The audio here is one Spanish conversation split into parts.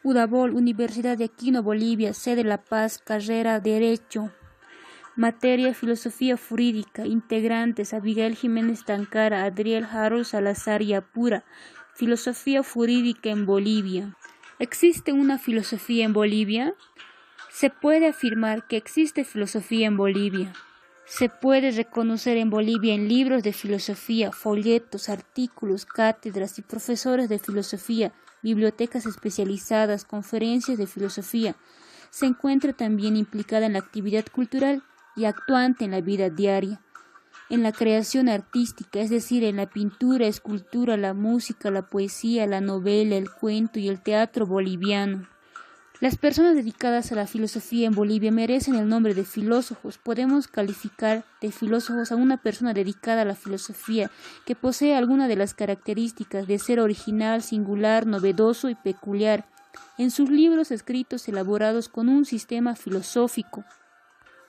Udabol, Universidad de Quito, Bolivia, sede La Paz, carrera Derecho. Materia Filosofía Jurídica. Integrantes: Abigail Jiménez Tancara, Adriel Harold Salazar y Apura. Filosofía Jurídica en Bolivia. ¿Existe una filosofía en Bolivia? Se puede afirmar que existe filosofía en Bolivia. Se puede reconocer en Bolivia en libros de filosofía, folletos, artículos, cátedras y profesores de filosofía, bibliotecas especializadas, conferencias de filosofía. Se encuentra también implicada en la actividad cultural y actuante en la vida diaria, en la creación artística, es decir, en la pintura, escultura, la música, la poesía, la novela, el cuento y el teatro boliviano. Las personas dedicadas a la filosofía en Bolivia merecen el nombre de filósofos. Podemos calificar de filósofos a una persona dedicada a la filosofía que posee alguna de las características de ser original, singular, novedoso y peculiar en sus libros escritos elaborados con un sistema filosófico.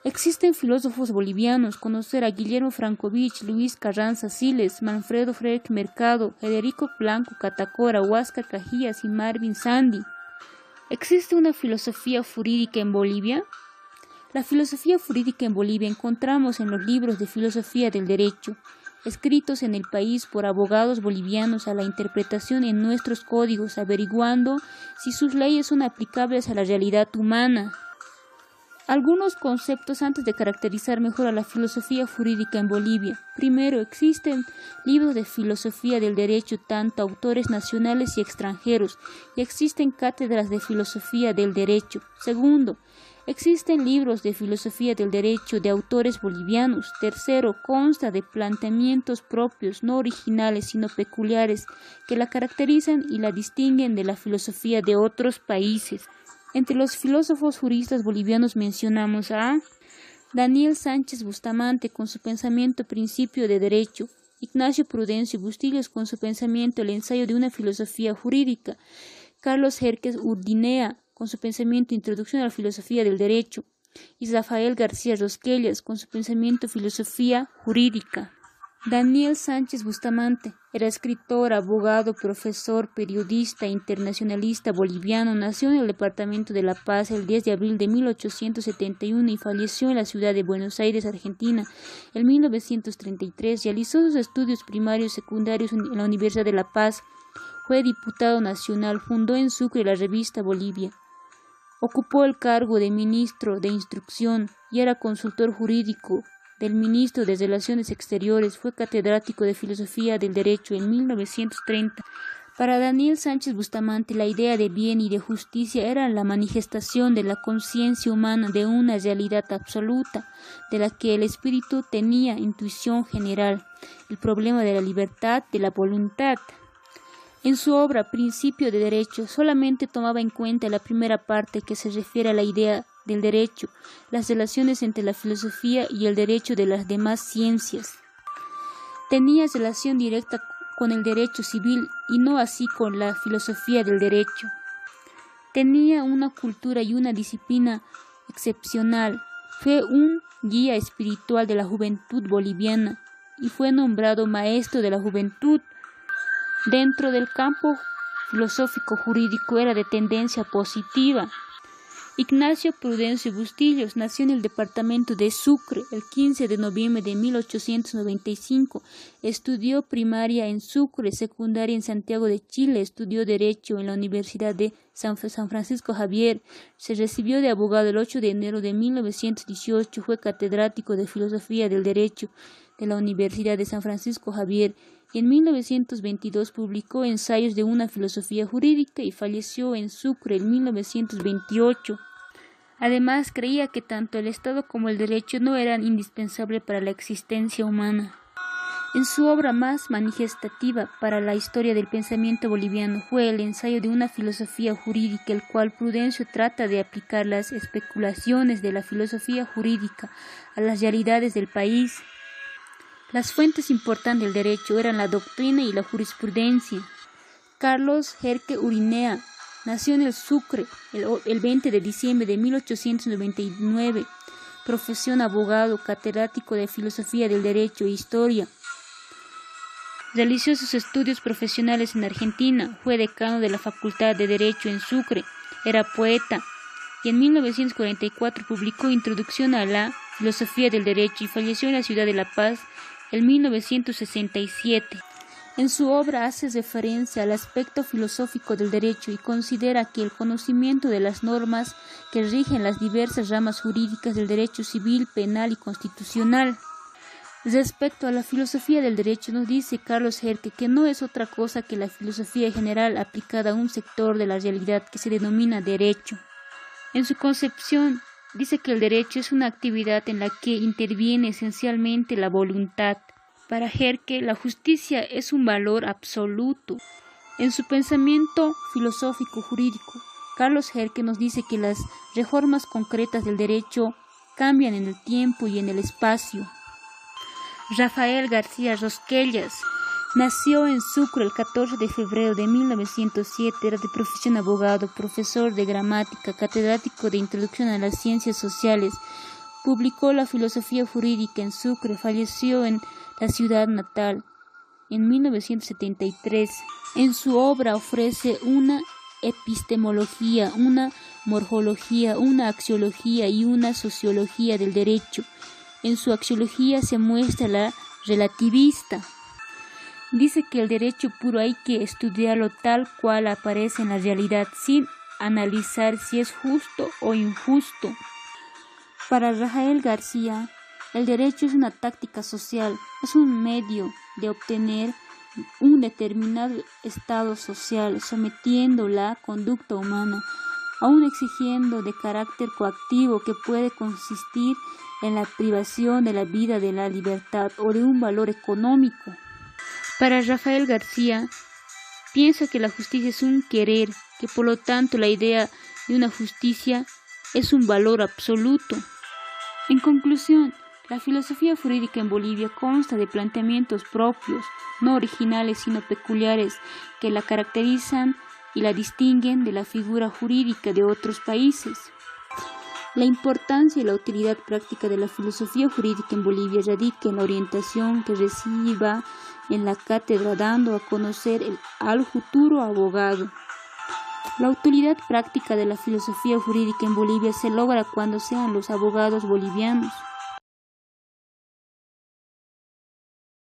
Existen filósofos bolivianos: conocer a Guillermo Francovich, Luis Carranza Siles, Manfredo Frerk Mercado, Federico Blanco Catacora, Huáscar Cajías y Marvin Sandy. ¿Existe una filosofía jurídica en Bolivia? La filosofía jurídica en Bolivia encontramos en los libros de filosofía del derecho, escritos en el país por abogados bolivianos a la interpretación en nuestros códigos, averiguando si sus leyes son aplicables a la realidad humana. Algunos conceptos antes de caracterizar mejor a la filosofía jurídica en Bolivia. Primero, existen libros de filosofía del derecho, tanto autores nacionales y extranjeros, y existen cátedras de filosofía del derecho. Segundo, existen libros de filosofía del derecho de autores bolivianos. Tercero, consta de planteamientos propios, no originales, sino peculiares, que la caracterizan y la distinguen de la filosofía de otros países. Entre los filósofos juristas bolivianos mencionamos a Daniel Sánchez Bustamante con su pensamiento Principio de Derecho, Ignacio Prudencio Bustillos con su pensamiento El ensayo de una filosofía jurídica, Carlos Jerques Urdinea con su pensamiento Introducción a la filosofía del derecho, y Rafael García Rosquellas con su pensamiento Filosofía jurídica. Daniel Sánchez Bustamante era escritor, abogado, profesor, periodista, internacionalista boliviano. Nació en el departamento de La Paz el 10 de abril de 1871 y falleció en la ciudad de Buenos Aires, Argentina, en 1933. Realizó sus estudios primarios y secundarios en la Universidad de La Paz. Fue diputado nacional, fundó en Sucre la revista Bolivia. Ocupó el cargo de ministro de Instrucción y era consultor jurídico del ministro de Relaciones Exteriores. Fue catedrático de Filosofía del Derecho en 1930. Para Daniel Sánchez Bustamante, la idea de bien y de justicia era la manifestación de la conciencia humana de una realidad absoluta, de la que el espíritu tenía intuición general, el problema de la libertad, de la voluntad. En su obra Principio de Derecho solamente tomaba en cuenta la primera parte que se refiere a la idea del derecho, las relaciones entre la filosofía y el derecho de las demás ciencias. Tenía relación directa con el derecho civil y no así con la filosofía del derecho. Tenía una cultura y una disciplina excepcional. Fue un guía espiritual de la juventud boliviana y fue nombrado maestro de la juventud. Dentro del campo filosófico jurídico era de tendencia positiva. Ignacio Prudencio Bustillos nació en el departamento de Sucre el 15 de noviembre de 1895. Estudió primaria en Sucre, secundaria en Santiago de Chile, estudió Derecho en la Universidad de San Francisco Javier. Se recibió de abogado el 8 de enero de 1918. Fue catedrático de Filosofía del Derecho de la Universidad de San Francisco Javier. En 1922 publicó Ensayos de una filosofía jurídica y falleció en Sucre en 1928. Además, creía que tanto el Estado como el derecho no eran indispensables para la existencia humana. En su obra más manifestativa para la historia del pensamiento boliviano fue El ensayo de una filosofía jurídica, el cual Prudencio trata de aplicar las especulaciones de la filosofía jurídica a las realidades del país. Las fuentes importantes del derecho eran la doctrina y la jurisprudencia. Carlos Jerque Urinea nació en el Sucre el 20 de diciembre de 1899. Profesión abogado, catedrático de Filosofía del Derecho e Historia. Realizó sus estudios profesionales en Argentina. Fue decano de la Facultad de Derecho en Sucre. Era poeta y en 1944 publicó Introducción a la Filosofía del Derecho y falleció en la ciudad de La Paz en 1967. En su obra hace referencia al aspecto filosófico del derecho y considera que el conocimiento de las normas que rigen las diversas ramas jurídicas del derecho civil, penal y constitucional. Respecto a la filosofía del derecho, nos dice Carlos Herke que no es otra cosa que la filosofía general aplicada a un sector de la realidad que se denomina derecho. En su concepción, dice que el derecho es una actividad en la que interviene esencialmente la voluntad. Para Herke, la justicia es un valor absoluto. En su pensamiento filosófico jurídico, Carlos Herke nos dice que las reformas concretas del derecho cambian en el tiempo y en el espacio. Rafael García Rosquellas nació en Sucre el 14 de febrero de 1907, era de profesión abogado, profesor de gramática, catedrático de Introducción a las Ciencias Sociales. Publicó la filosofía jurídica en Sucre, falleció en la ciudad natal en 1973. En su obra ofrece una epistemología, una morfología, una axiología y una sociología del derecho. En su axiología se muestra la relativista. Dice que el derecho puro hay que estudiarlo tal cual aparece en la realidad, sin analizar si es justo o injusto. Para Rafael García, el derecho es una táctica social, es un medio de obtener un determinado estado social, sometiendo la conducta humana a un exigiendo de carácter coactivo que puede consistir en la privación de la vida, de la libertad o de un valor económico. Para Rafael García, piensa que la justicia es un querer, que por lo tanto la idea de una justicia es un valor absoluto. En conclusión, la filosofía jurídica en Bolivia consta de planteamientos propios, no originales sino peculiares, que la caracterizan y la distinguen de la figura jurídica de otros países. La importancia y la utilidad práctica de la filosofía jurídica en Bolivia radica en la orientación que reciba en la cátedra, dando a conocer al futuro abogado. La utilidad práctica de la filosofía jurídica en Bolivia se logra cuando sean los abogados bolivianos